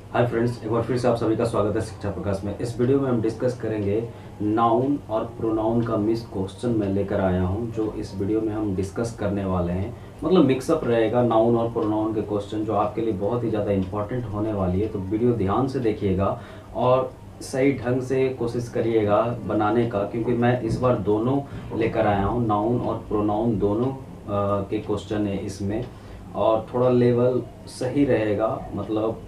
Hi friends, एक बार फिर से आप सभी का स्वागत है शिक्षा प्रकाश में। इस वीडियो में हम डिस्कस करेंगे नाउन और प्रोनाउन का मिस क्वेश्चन मैं लेकर आया हूं, जो इस वीडियो में हम डिस्कस करने वाले हैं। मतलब मिक्सअप रहेगा नाउन और प्रोनाउन के क्वेश्चन, जो आपके लिए बहुत ही ज़्यादा इंपॉर्टेंट होने वाली है। तो वीडियो ध्यान से देखिएगा और सही ढंग से कोशिश करिएगा बनाने का, क्योंकि मैं इस बार दोनों लेकर आया हूँ, नाउन और प्रोनाउन दोनों के क्वेश्चन है इसमें। और थोड़ा लेवल सही रहेगा, मतलब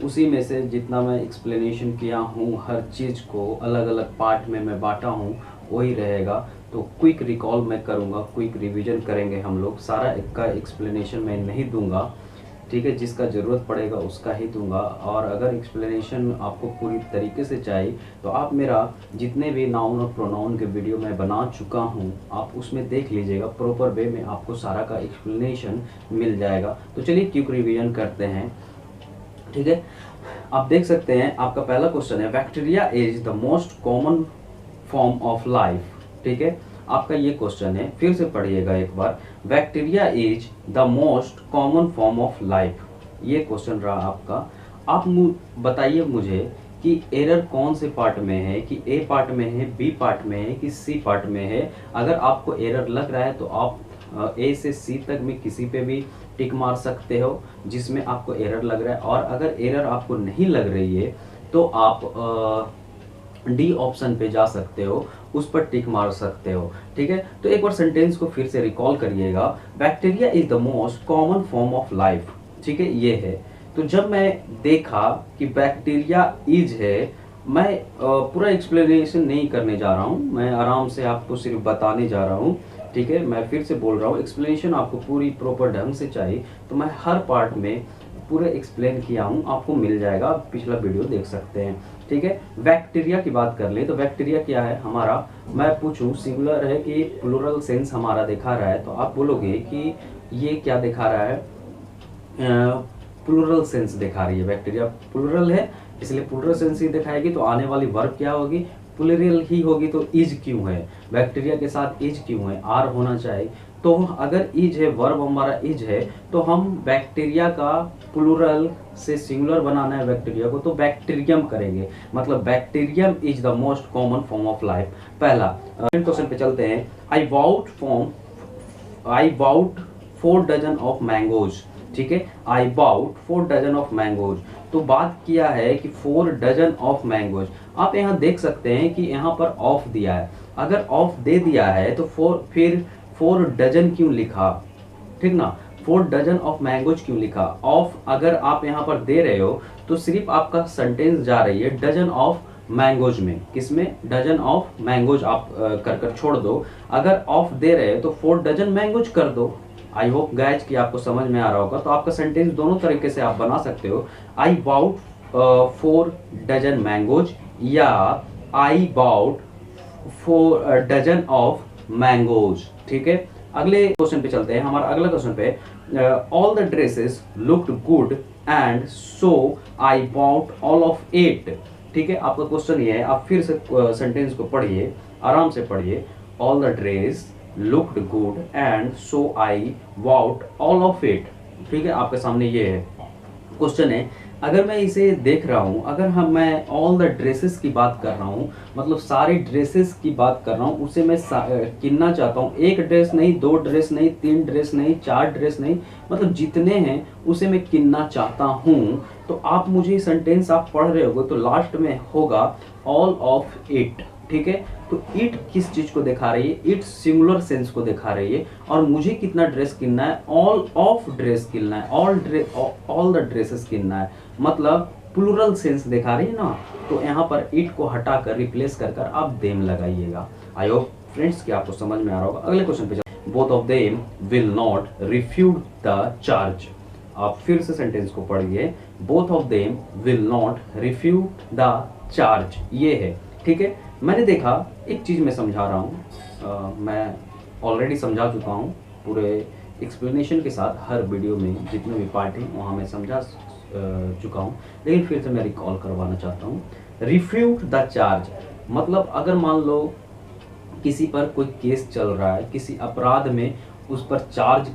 उसी में से जितना मैं एक्सप्लेनेशन किया हूँ, हर चीज़ को अलग अलग पार्ट में मैं बांटा हूँ, वही रहेगा। तो क्विक रिकॉल मैं करूँगा, क्विक रिवीजन करेंगे हम लोग। सारा एक का एक्सप्लेनेशन मैं नहीं दूंगा, ठीक है, जिसका ज़रूरत पड़ेगा उसका ही दूंगा। और अगर एक्सप्लेनेशन आपको पूरी तरीके से चाहिए तो आप मेरा जितने भी नाउन और प्रोनाउन के वीडियो मैं बना चुका हूँ, आप उसमें देख लीजिएगा। प्रॉपर वे में आपको सारा का एक्सप्लेनेशन मिल जाएगा। तो चलिए क्विक रिवीजन करते हैं, ठीक है। आप देख सकते हैं, आपका पहला क्वेश्चन है, bacteria is the most common form of life, ठीक है। आपका ये क्वेश्चन है, फिर से पढ़िएगा एक बार। Bacteria is the most common form of life, ये क्वेश्चन रहा आपका। आप बताइए मुझे कि एरर कौन से पार्ट में है, कि ए पार्ट में है, बी पार्ट में है, कि सी पार्ट में है। अगर आपको एरर लग रहा है तो आप ए से सी तक में किसी पे भी टिक मार सकते हो जिसमें आपको एरर लग रहा है। और अगर एरर आपको नहीं लग रही है तो आप डी ऑप्शन पे जा सकते हो, उस पर टिक मार सकते हो, ठीक है। तो एक बार सेंटेंस को फिर से रिकॉल करिएगा। Bacteria is the most common form of life, ठीक है, ये है। तो जब मैं देखा कि बैक्टीरिया इज है, मैं पूरा एक्सप्लेनेशन नहीं करने जा रहा हूँ, मैं आराम से आपको सिर्फ बताने जा रहा हूँ, ठीक है। मैं फिर से बोल रहा हूँ, एक्सप्लेनेशन आपको पूरी प्रॉपर ढंग से चाहिए तो मैं हर पार्ट में पूरे एक्सप्लेन किया हूँ, आपको मिल जाएगा। आप पिछला वीडियो देख सकते हैं, ठीक है। बैक्टीरिया की बात कर ले तो बैक्टीरिया क्या है हमारा, मैं पूछूं सिंगुलर है कि प्लूरल सेंस हमारा दिखा रहा है, तो आप बोलोगे कि ये क्या दिखा रहा है, प्लूरल सेंस दिखा रही है। बैक्टीरिया प्लूरल है इसलिए प्लूरल सेंस ही दिखाएगी। तो आने वाली वर्ब क्या होगी, प्लूरल ही होगी। तो इज क्यों है, बैक्टीरिया के साथ इज क्यों है, आर होना चाहिए। तो अगर इज है, वर्ब हमारा इज है, तो हम बैक्टीरिया का प्लूरल से सिंगुलर बनाना है बैक्टीरिया को, तो बैक्टीरियम करेंगे। मतलब bacterium is the most common form of life. पहला क्वेश्चन पे चलते हैं। I bought 4 dozen of mangoes, ठीक है। I bought 4 dozen of mangoes, तो बात किया है कि 4 डजन ऑफ मैंगोज। आप यहाँ देख सकते हैं कि यहाँ पर ऑफ दिया है। अगर ऑफ दे दिया है तो फिर 4 डजन क्यों लिखा, ठीक ना, 4 डजन ऑफ मैंगोज क्यों लिखा। ऑफ अगर आप यहाँ पर दे रहे हो तो सिर्फ आपका सेंटेंस जा रही है डजन ऑफ मैंगोज में, किसमें, डजन ऑफ मैंगोज आप कर छोड़ दो। अगर ऑफ दे रहे हो तो 4 डजन मैंगोज कर दो। आई होप गाइज कि आपको समझ में आ रहा होगा। तो आपका सेंटेंस दोनों तरीके से आप बना सकते हो। आई बाउट 4 डजन मैंगोज या I bought 4 dozen of mangoes, ठीक है। अगले क्वेश्चन पे चलते हैं। हमारा अगला क्वेश्चन पे, all the dresses looked good and so I bought all of it, ठीक है। आपका क्वेश्चन ये है, आप फिर से सेंटेंस को पढ़िए, आराम से पढ़िए। All the dress looked good and so I bought all of it, ठीक है। आपके सामने ये है क्वेश्चन है। अगर मैं इसे देख रहा हूँ, अगर मैं ऑल द ड्रेसेस की बात कर रहा हूँ, मतलब सारे ड्रेसेस की बात कर रहा हूँ, उसे मैं गिनना चाहता हूँ। एक ड्रेस नहीं, 2 ड्रेस नहीं, 3 ड्रेस नहीं, 4 ड्रेस नहीं, मतलब जितने हैं उसे मैं गिनना चाहता हूँ। तो आप मुझे सेंटेंस आप पढ़ रहे होगे तो लास्ट में होगा ऑल ऑफ इट, ठीक है। तो इट किस चीज को दिखा रही है, इट सिंगुलर सेंस को दिखा रही है। और मुझे कितना ड्रेस गिनना है, ऑल ऑफ ड्रेस गिनना है, ऑल द ड्रेसेस गिनना है, मतलब प्लूरल सेंस दिखा रही है ना। तो यहाँ पर इट को हटाकर रिप्लेस कर आप देम लगाइएगा। आई होप फ्रेंड्स कि आपको समझ में आ रहा होगा। अगले क्वेश्चन पे चलते हैं। Both of them will not refute the charge. आप फिर से सेंटेंस को पढ़िए। Both of them will not refute the charge, ये है, ठीक है। मैंने देखा, एक चीज़ मैं समझा रहा हूँ, मैं ऑलरेडी समझा चुका हूँ पूरे एक्सप्लेनेशन के साथ। हर वीडियो में जितने भी पार्ट हैं वहाँ मैं समझा चुका हूँ, लेकिन फिर से मैं रिकॉल करवाना चाहता हूँ। रिफ्यूट द चार्ज मतलब अगर मान लो किसी पर कोई केस चल रहा है, किसी अपराध में उस पर चार्ज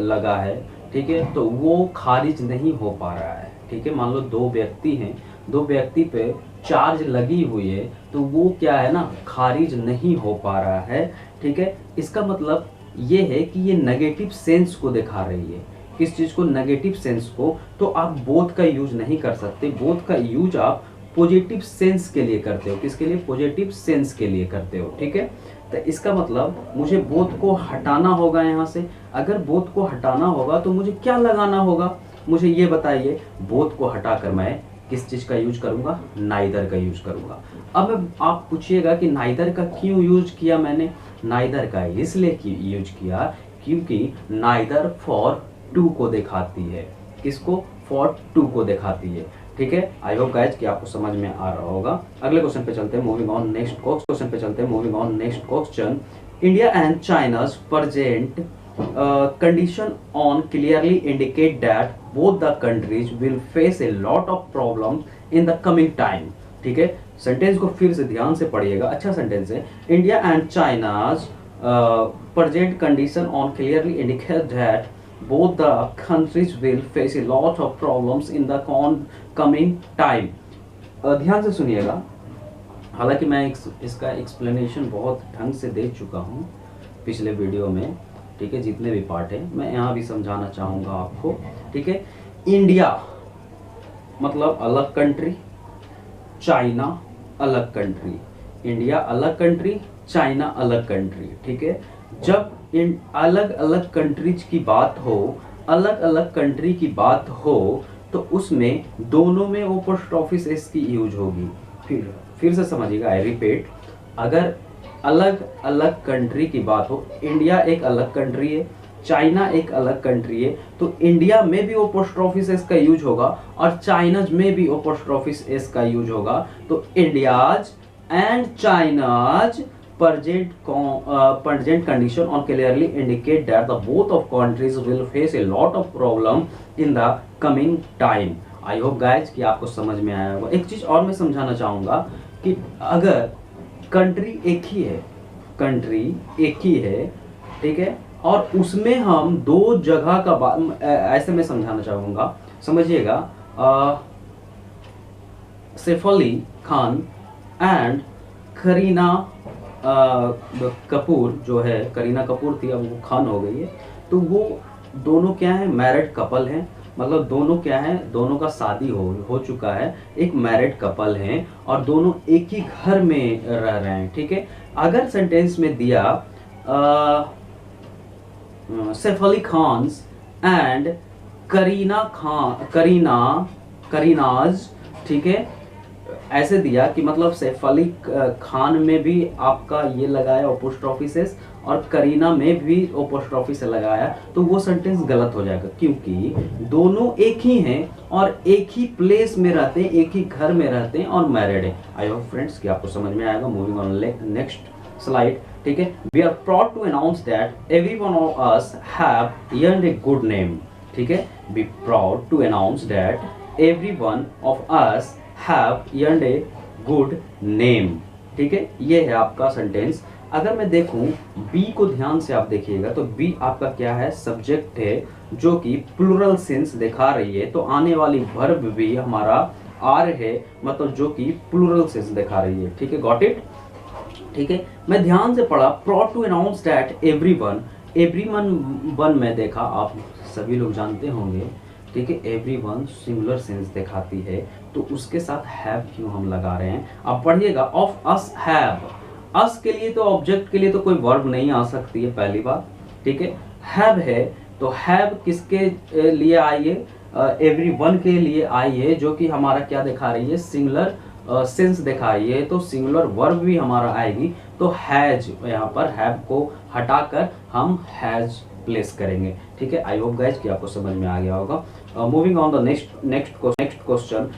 लगा है, ठीक है, तो वो खारिज नहीं हो पा रहा है, ठीक है, मान लो दो व्यक्ति हैं, दो व्यक्ति पे चार्ज लगी हुई है, तो वो क्या है ना, खारिज नहीं हो पा रहा है, ठीक है। इसका मतलब ये है कि ये नेगेटिव सेंस को दिखा रही है। किस चीज़ को? नेगेटिव सेंस को। तो आप बोथ का यूज नहीं कर सकते, बोथ का यूज आप पॉजिटिव सेंस के लिए करते हो। किसके लिए? पॉजिटिव सेंस के लिए करते हो, ठीक है। तो इसका मतलब मुझे बोथ को हटाना होगा यहाँ से। अगर बोथ को हटाना होगा तो मुझे क्या लगाना होगा, मुझे ये बताइए। बोथ को हटाकर मैं किस चीज़ का यूज करूँगा? नाइदर का यूज करूँगा। अब आप पूछिएगा कि नाइदर का क्यों यूज किया मैंने? नाइदर का इसलिए यूज किया क्योंकि नाइदर फॉर टू को दिखाती है। किसको? फॉर टू को दिखाती है, ठीक है। आई होप गाइज कि आपको समझ में आ रहा होगा। अगले क्वेश्चन पे चलते हैं, मूविंग ऑन नेक्स्ट क्वेश्चन पे चलते हैं, moving on next question. India and चाइना's present condition on clearly indicate that both the countries will face a lot of problems in the coming time, ठीक है। सेंटेंस को फिर से ध्यान से पढ़िएगा, अच्छा सेंटेंस है। India and चाइना's present condition on clearly indicate that both the countries will face a lot of problems in the coming time। ध्यान से सुनिएगा, हालांकि मैं इसका एक्सप्लेनेशन बहुत ढंग से दे चुका हूँ पिछले वीडियो में, ठीक है, जितने भी पार्ट है मैं यहाँ भी समझाना चाहूँगा आपको, ठीक है। इंडिया मतलब अलग कंट्री, चाइना अलग कंट्री। इंडिया अलग कंट्री, चाइना अलग कंट्री, ठीक है। जब इन अलग अलग कंट्रीज की बात हो, अलग अलग कंट्री की बात हो, तो उसमें दोनों में वो पोस्ट ऑफिस एस की यूज होगी। फिर से समझिएगा, आई रिपीट, अगर अलग अलग कंट्री की बात हो, इंडिया एक अलग कंट्री है, चाइना एक अलग कंट्री है, तो इंडिया में भी वो पोस्ट ऑफिस एस का यूज होगा और चाइनाज में भी वो पोस्ट ऑफिस एस का यूज होगा। तो India's and China's present condition on clearly indicate that the both of countries will face a lot of problem in the coming time। I hope guys कि आपको समझ में आया होगा। एक चीज और मैं समझाना चाहूंगा कि अगर कंट्री एक ही है, कंट्री एक ही है, ठीक है, और उसमें हम दो जगह का ऐसे मैं समझाना चाहूंगा, समझिएगा। सैफ अली खान एंड करीना कपूर जो है, करीना कपूर थी, अब वो खान हो गई है, तो वो दोनों क्या है? मैरिड कपल हैं। मतलब दोनों क्या है? दोनों का शादी हो चुका है, एक मैरिड कपल हैं और दोनों एक ही घर में रह रहे हैं, ठीक है। अगर सेंटेंस में दिया सैफ अली खान एंड करीनाज, ठीक है, ऐसे दिया कि मतलब सैफ अली खान में भी आपका ये लगाया पोस्ट ऑफिस और करीना में भी वो पोस्ट ऑफिस लगाया, तो वो सेंटेंस गलत हो जाएगा, क्योंकि दोनों एक ही हैं और एक ही प्लेस में रहते हैं, एक ही घर में रहते हैं और मैरिड है। आई होप फ्रेंड्स कि आपको समझ में आएगा। मूविंग ऑन नेक्स्ट स्लाइड, ठीक है। We are proud to announce that every one of us have earned a good name, ठीक है। Be proud to announce that every one of us have earned a good name, ठीक है। ये है आपका sentence. अगर मैं देखूं बी को ध्यान से आप देखिएगा, तो बी आपका क्या है? सब्जेक्ट है, जो कि प्लूरल सेंस दिखा रही है, तो आने वाली वर्ब भी हमारा आर है, मतलब जो कि प्लूरल सेंस दिखा रही है, ठीक है। गॉट इट, ठीक है। मैं ध्यान से पढ़ा, proud to announce that everyone में देखा, आप सभी लोग जानते होंगे, ठीक है। एवरीवन सिंगुलर सेंस दिखाती है, तो उसके साथ हैव क्यों हम लगा रहे हैं? आप पढ़िएगा, ऑफ अस हैव। अस के लिए तो ऑब्जेक्ट के लिए तो कोई वर्ब नहीं आ सकती है, पहली बात, ठीक है। हैव है, तो हैव किसके लिए आई है? एवरीवन के लिए आई है, जो कि हमारा क्या दिखा रही है? सिंगुलर सेंस दिखा रही है, तो सिंगुलर वर्ब भी हमारा आएगी, तो हैज, यहाँ पर हैव को हटाकर हम हैज प्लेस करेंगे, ठीक है। आई होप गाइज कि आपको समझ में आ गया होगा। Moving on the next question.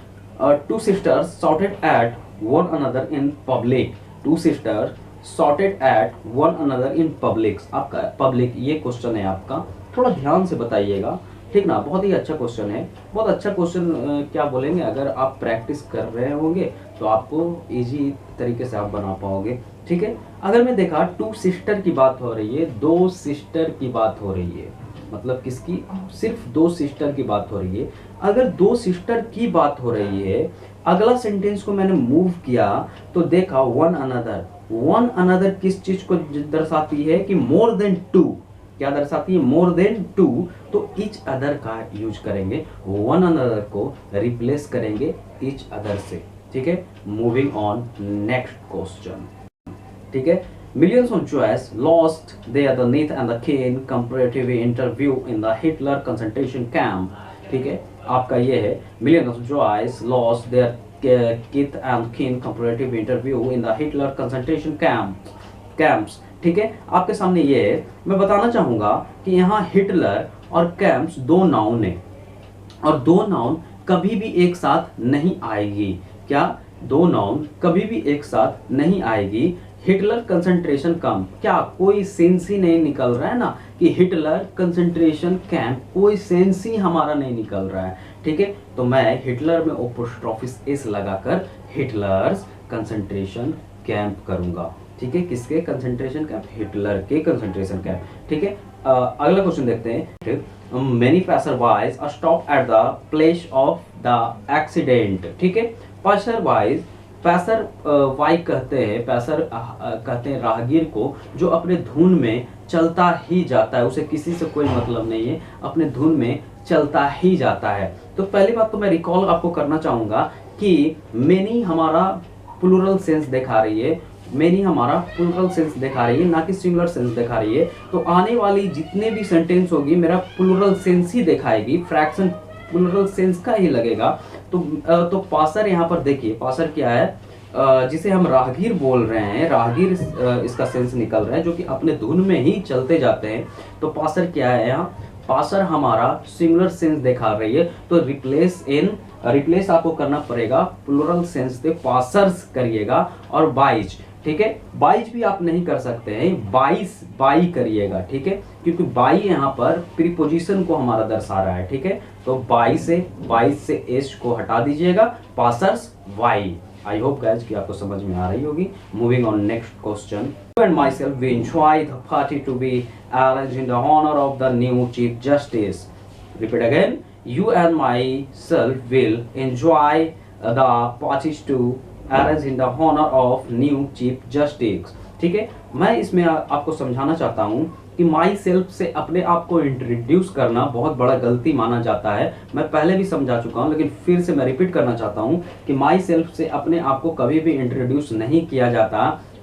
Two sisters shouted at one another in public। Two sister shouted at one another in public। आपका पब्लिक ये क्वेश्चन है आपका, थोड़ा ध्यान से बताइएगा, ठीक ना। बहुत ही अच्छा क्वेश्चन है, बहुत अच्छा क्वेश्चन। क्या बोलेंगे, अगर आप प्रैक्टिस कर रहे होंगे तो आपको इजी तरीके से आप बना पाओगे, ठीक है। अगर मैं देखा टू सिस्टर की बात हो रही है, दो सिस्टर की बात हो रही है, मतलब किसकी, सिर्फ दो सिस्टर की बात हो रही है। अगर दो सिस्टर की बात हो रही है, अगला सेंटेंस को मैंने मूव किया तो देखा वन अनदर। वन अनदर किस चीज को दर्शाती है कि मोर देन टू, क्या दर्शाती है, मोर देन टू। तो ईच अदर का यूज करेंगे, वन अनदर को रिप्लेस करेंगे ईच अदर से। ठीक है, मूविंग ऑन नेक्स्ट क्वेश्चन। ठीक है, millions of Jews lost their the Nath and the Cain comparative interview in the Hitler concentration camp। ठीक है, आपका ये है millions of Jews lost their Keith and Cain comparative interview in the Hitler concentration camps। ठीक है, आपके सामने ये है। मैं बताना चाहूंगा कि यहाँ हिटलर और कैंप्स दो नाउन है, और दो नाउन कभी भी एक साथ नहीं आएगी। क्या, दो नाउन कभी भी एक साथ नहीं आएगी। हिटलर कंसंट्रेशन कैंप, क्या कोई सेंस ही नहीं निकल रहा है ना कि हिटलर कंसंट्रेशन कैंप, कोई सेंस ही हमारा नहीं निकल रहा है। ठीक है, तो मैं हिटलर में अपोस्ट्रोफिस एस लगाकर हिटलर्स कंसंट्रेशन कैंप करूंगा। ठीक है, किसके कंसंट्रेशन कैंप, हिटलर के कंसंट्रेशन कैंप। ठीक है, अगला क्वेश्चन देखते हैं। Many passersby stop at the place of the accident. ठीक है, पैसरवाइज, पैसर वाई कहते हैं, पैसर कहते हैं राहगीर को जो अपने धुन में चलता ही जाता है, उसे किसी से कोई मतलब नहीं है, अपने धुन में चलता ही जाता है। तो पहली बात तो मैं रिकॉल आपको करना चाहूंगा कि मेनी हमारा प्लूरल सेंस दिखा रही है, मेनी हमारा प्लूरल सेंस दिखा रही है, ना कि सिंगुलर सेंस दिखा रही है। तो आने वाली जितने भी सेंटेंस होगी मेरा प्लूरल सेंस ही दिखाएगी, फ्रैक्शन प्लूरल सेंस का ही लगेगा। तो पासर यहाँ पर देखिए, पासर क्या है, जिसे हम राहगीर बोल रहे हैं, राहगीर इसका सेंस निकल रहा है, जो कि अपने धुन में ही चलते जाते हैं। तो पासर क्या है यहाँ, पासर हमारा सिंगुलर सेंस दिखा रही है। तो रिप्लेस आपको करना पड़ेगा, प्लूरल सेंस से पासर्स करिएगा। और बाइज, ठीक है, बाइज भी आप नहीं कर सकते हैं, बाई करिएगा। ठीक है, क्योंकि बाई यहाँ पर प्रीपोजिशन को हमारा दर्शा रहा है। ठीक है, तो बाई से एस को हटा दीजिएगा, passers by. I hope guys कि आपको समझ में आ रही होगी। Moving on next question. You and myself we enjoy the party to be arranged in the honor of the new chief justice. Repeat again. You and myself will enjoy the parties to arrange in the honor of new chief justice. ठीक है, मैं इसमें आपको समझाना चाहता हूँ कि my self से अपने आप को इंट्रोड्यूस करना बहुत बड़ा गलती माना जाता है। मैं पहले भी समझा चुका हूँ, लेकिन फिर से मैं रिपीट करना चाहता हूँ कि माई सेल्फ से अपने आप को कभी भी इंट्रोड्यूस नहीं किया जाता।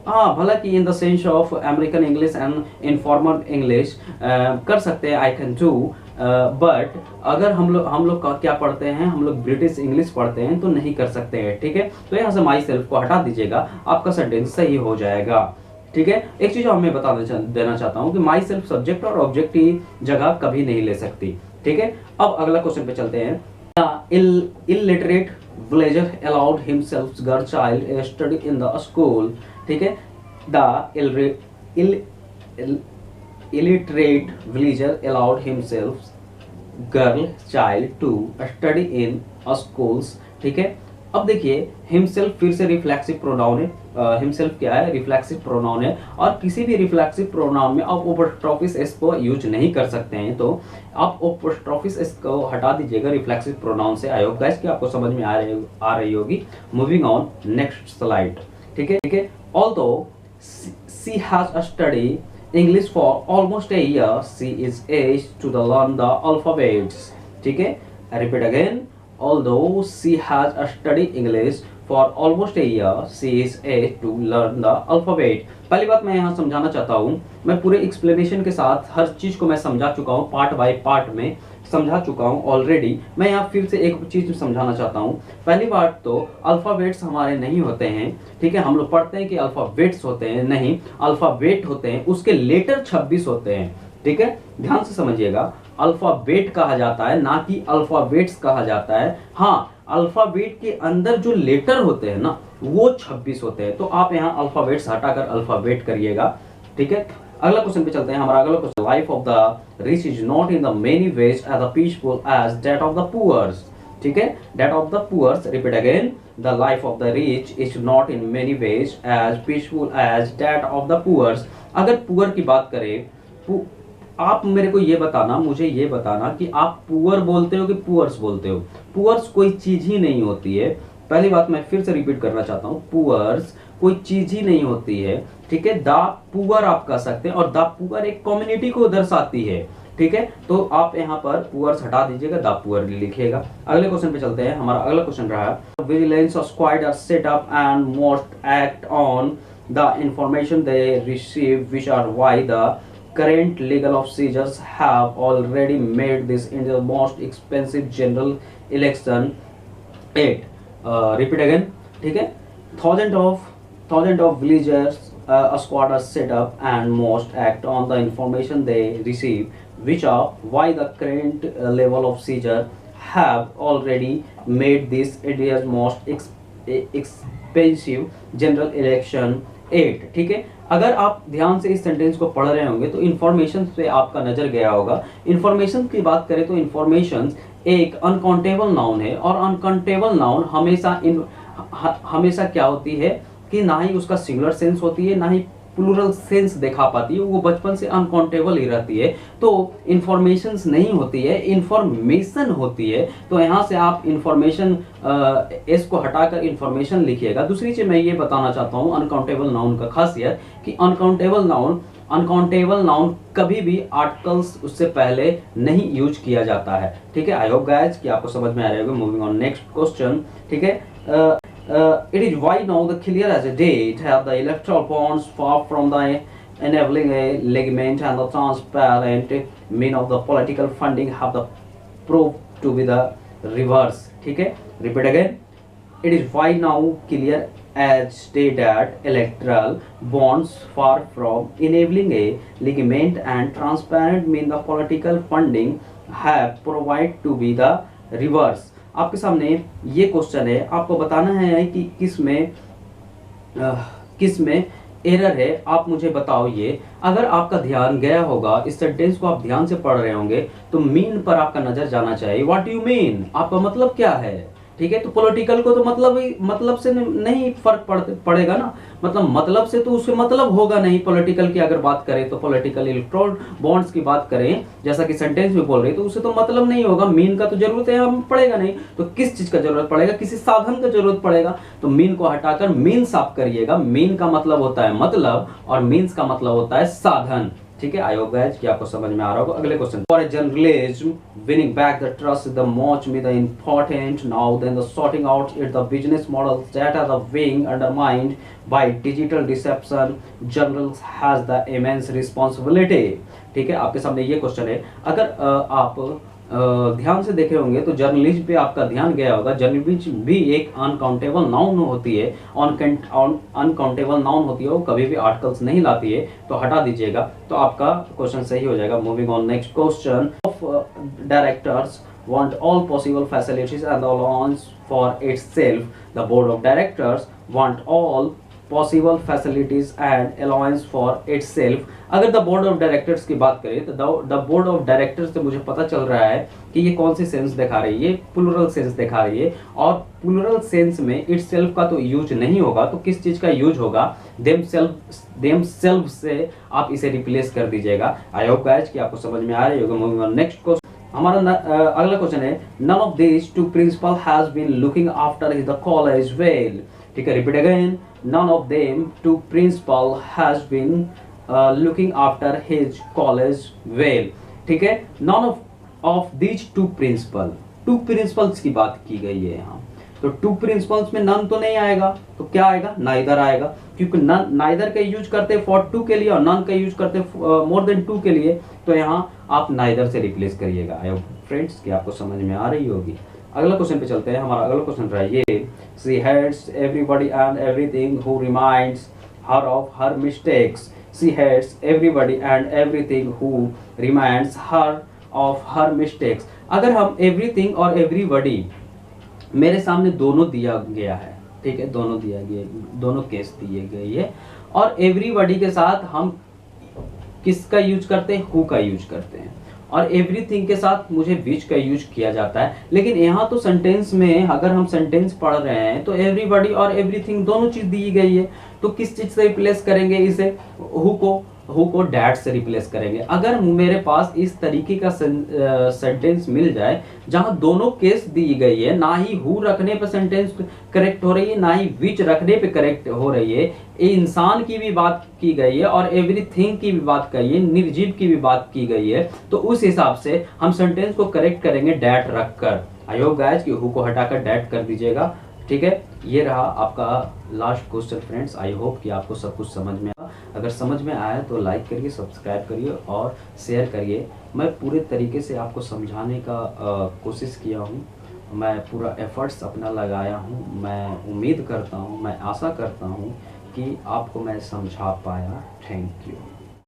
हाँ, भला कि in the sense of American English and informal English कर सकते हैं, आई कैन डू, बट अगर हम लोग का क्या पढ़ते हैं, हम लोग ब्रिटिश इंग्लिश पढ़ते हैं, तो नहीं कर सकते हैं। ठीक है, तो यहाँ से माई सेल्फ को हटा दीजिएगा, आपका सेंटेंस सही हो जाएगा। ठीक है, एक चीज और मैं बता देना चाहता हूँ कि माई सेल्फ सब्जेक्ट और ऑब्जेक्ट की जगह कभी नहीं ले सकती। ठीक है, अब अगला क्वेश्चन पे चलते हैं। Illiterate villager allowed himself girl child study in the school. ठीक है, the illiterate villager allowed himself girl child to study in schools। ठीक है, अब देखिए हिमसेल्फ फिर से रिफ्लेक्सिव प्रोनाउन है, हिमसेल्फ क्या है, रिफ्लेक्सिव प्रोनाउन है, और किसी भी रिफ्लेक्सिव प्रोनाउन में आप अपोस्ट्रोफिस एस को यूज नहीं कर सकते हैं। तो आप अपोस्ट्रोफिस एस को हटा दीजिएगा रिफ्लेक्सिव प्रोनाउन से। आई होप गाइस कि आपको समझ में आ रही होगी। Moving on next slide. ठीक है, although she has study English for almost a year, she is aged to learn the alphabets। ठीक है, I repeat again, although she has studied English for almost a year, she is aged to learn the alphabet। पहली बात मैं यहाँ समझाना चाहता हूँ, मैं पूरे एक्सप्लेनेशन के साथ हर चीज को मैं समझा चुका हूँ, पार्ट बाय पार्ट में समझा चुका हूँ ऑलरेडी। मैं यहाँ फिर से एक चीज समझाना चाहता हूँ। पहली बात तो अल्फाबेट्स हमारे नहीं होते हैं। ठीक है, हम लोग पढ़ते हैं कि अल्फाबेट्स होते हैं, नहीं, अल्फाबेट होते हैं, उसके लेटर 26 होते हैं। ठीक है, ध्यान से समझिएगा, अल्फाबेट कहा जाता है, ना कि अल्फाबेट्स कहा जाता है। हाँ, अल्फाबेट के अंदर जो लेटर होते हैं ना, वो 26 होते हैं। तो आप यहाँ अल्फाबेट्स हटाकर अल्फाबेट करिएगा। ठीक है, अगला क्वेश्चन पे चलते हैं। हमारा अगला question, life of the rich is not in the many ways as peaceful as that of the poors. ठीक है, that of the poors. Repeat again, the life of the rich is not in many ways as peaceful as that of the poors. अगर poor की बात करें, आप मेरे को ये बताना, मुझे ये बताना कि आप पुअर बोलते हो कि पुअर्स बोलते हो। पुअर्स कोई चीज ही नहीं होती है। पहली बात मैं फिर से रिपीट करना चाहता हूँ, पुअर्स कोई चीज ही नहीं होती है, ठीक है। द पुअर आप कह सकते हैं, और द पुअर एक कम्युनिटी को दर्शाती है, ठीक है। तो आप यहाँ पर पुअर्स हटा दीजिएगा, द पुअर लिखिएगा। अगले क्वेश्चन पे चलते हैं। हमारा अगला क्वेश्चन रहा, vigilance squad are set up and most act on the information they receive, which are why the current legal officers have already made this in the most expensive general election 8. Repeat again, ठीक है। thousand of villagers a squad are set up and most act on the information they receive, which are why the current level of seizure have already made this India's most expensive general election 8, ठीक है। अगर आप ध्यान से इस sentence को पढ़ रहे होंगे तो इंफॉर्मेशन पे आपका नजर गया होगा। इंफॉर्मेशन की बात करें तो इंफॉर्मेशन एक अनकाउंटेबल नाउन है, और अनकाउंटेबल नाउन हमेशा क्या होती है कि ना ही उसका सिंगुलर सेंस होती है, ना ही प्लूरल सेंस दिखा पाती है, वो बचपन से अनकाउंटेबल ही रहती है। तो इंफॉर्मेशन नहीं होती है, इंफॉर्मेशन होती है। तो यहाँ से आप इंफॉर्मेशन एस को हटाकर इंफॉर्मेशन लिखिएगा। दूसरी चीज मैं ये बताना चाहता हूँ अनकाउंटेबल नाउन का खासियत, कि अनकाउंटेबल नाउन कभी भी आर्टिकल्स उससे पहले नहीं यूज किया जाता है, ठीक है। आई होप गाइस कि आपको समझ में आ रहा होगा। मूविंग ऑन नेक्स्ट क्वेश्चन, ठीक है। It is why now the clear as a date have the electoral bonds far from the enabling a ligament and the transparent mean of the political funding have the proved to be the reverse, ठीक है। Repeat again. It is why now clear as day that electoral bonds far from enabling a ligament and transparent mean the political funding have proved to be the reverse. आपके सामने ये question है, आपको बताना है कि किसमें एरर है। आप मुझे बताओ ये। अगर आपका ध्यान गया होगा, इस सेंटेंस को आप ध्यान से पढ़ रहे होंगे, तो मीन पर आपका नजर जाना चाहिए। व्हाट डू यू मीन, आपका मतलब क्या है, ठीक है। तो पॉलिटिकल को तो मतलब से नहीं फर्क पड़ेगा ना, मतलब से तो उससे मतलब होगा नहीं। पॉलिटिकल की अगर बात करें तो पॉलिटिकल इलेक्ट्रॉल बॉन्ड्स की बात करें, जैसा कि सेंटेंस में बोल रहे, तो उससे तो मतलब नहीं होगा। मीन का तो जरूरत है, हम पड़ेगा नहीं। तो किस चीज का जरूरत पड़ेगा, किसी साधन का जरूरत पड़ेगा। तो मीन को हटाकर मीन्स आप करिएगा। मीन का मतलब होता है मतलब, और मीन्स का मतलब होता है साधन, ठीक है। आई होप गाइस कि आपको समझ में आ रहा होगा। अगले question, for a journalism winning back the trust the much more the important now than the sorting out it the business models that are the being undermined by digital deception, journals has the immense responsibility, ठीक है। आपके सामने ये question है। अगर आप ध्यान से देखे होंगे तो जर्नलिज्म पे आपका ध्यान गया होगा। जर्नलिज्म भी एक अनकाउंटेबल नाउन होती है, अनकाउंटेबल नाउन होती है, वो कभी भी आर्टिकल्स नहीं लाती है। तो हटा दीजिएगा, तो आपका क्वेश्चन सही हो जाएगा। Moving on next question, of directors want all possible facilities and allowance for itself. The board of directors want all possible facilities and allowance for itself. अगर द बोर्ड ऑफ डायरेक्टर्स की बात करें तो the board of directors से मुझे पता चल रहा है कि ये कौन सी सेंस दिखा रही है, ये प्लूरल सेंस दिखा रही है। और प्लूरल सेंस में इटसेल्फ का तो यूज नहीं होगा, तो किस चीज का यूज होगा, देमसेल्फ से आप इसे रिप्लेस कर दीजिएगा। आई होप गाइस कि आपको समझ में आ रही होगा। मूविंग ऑन नेक्स्ट क्वेश्चन, हमारा अगला क्वेश्चन है, none of this two principal has been looking after the college well, ठीक है। Repeat again, none of them to principal has been looking after his college well, ठीक है। none of these two principals की बात की गई है यहाँ। तो टू प्रिंसिपल्स में नन तो नहीं आएगा, तो क्या आएगा, नाइदर आएगा, क्योंकि नाइदर का यूज करते फॉर टू के लिए और नन का यूज करते मोर देन टू के लिए। तो यहाँ आप नाइदर से रिप्लेस करिएगा। आई होप फ्रेंड्स कि आपको समझ में आ रही होगी। अगला क्वेश्चन पे चलते हैं। हमारा अगला क्वेश्चन रहा ये, she hates everybody and everything who reminds her of her mistakes. She hates everybody and everything who reminds her of her mistakes. अगर हम एवरीथिंग और एवरीबॉडी, मेरे सामने दोनों दिया गया है, ठीक है, दोनों केस दिए गए है, और एवरीबॉडी के साथ हम किसका यूज करते हैं, हु का यूज करते हैं, और एवरीथिंग के साथ मुझे विच का यूज किया जाता है। लेकिन यहाँ तो सेंटेंस में अगर हम सेंटेंस पढ़ रहे हैं तो एवरीबॉडी और एवरीथिंग दोनों चीज दी गई है, तो किस चीज से रिप्लेस करेंगे इसे, who co. Who co that से रिप्लेस करेंगे। अगर मेरे पास इस तरीके का सेंटेंस मिल जाए जहां दोनों केस दी गई है, ना ही हु रखने पे सेंटेंस करेक्ट हो रही है, ना ही विच रखने पे करेक्ट हो रही है, ये इंसान की भी बात की गई है और एवरीथिंग की भी बात कही है, निर्जीव की भी बात की गई है, तो उस हिसाब से हम सेंटेंस को करेक्ट करेंगे डैट रखकर। आई होप गाइस कि हु को हटाकर डैट कर दीजिएगा। ठीक है, ये रहा आपका last question friends. I hope कि आपको सब कुछ समझ में आया। अगर समझ में आया तो लाइक करिए, सब्सक्राइब करिए और शेयर करिए। मैं पूरे तरीके से आपको समझाने का कोशिश किया हूँ, मैं पूरा एफर्ट्स अपना लगाया हूँ। मैं उम्मीद करता हूँ, मैं आशा करता हूँ कि आपको मैं समझा पाया। Thank you.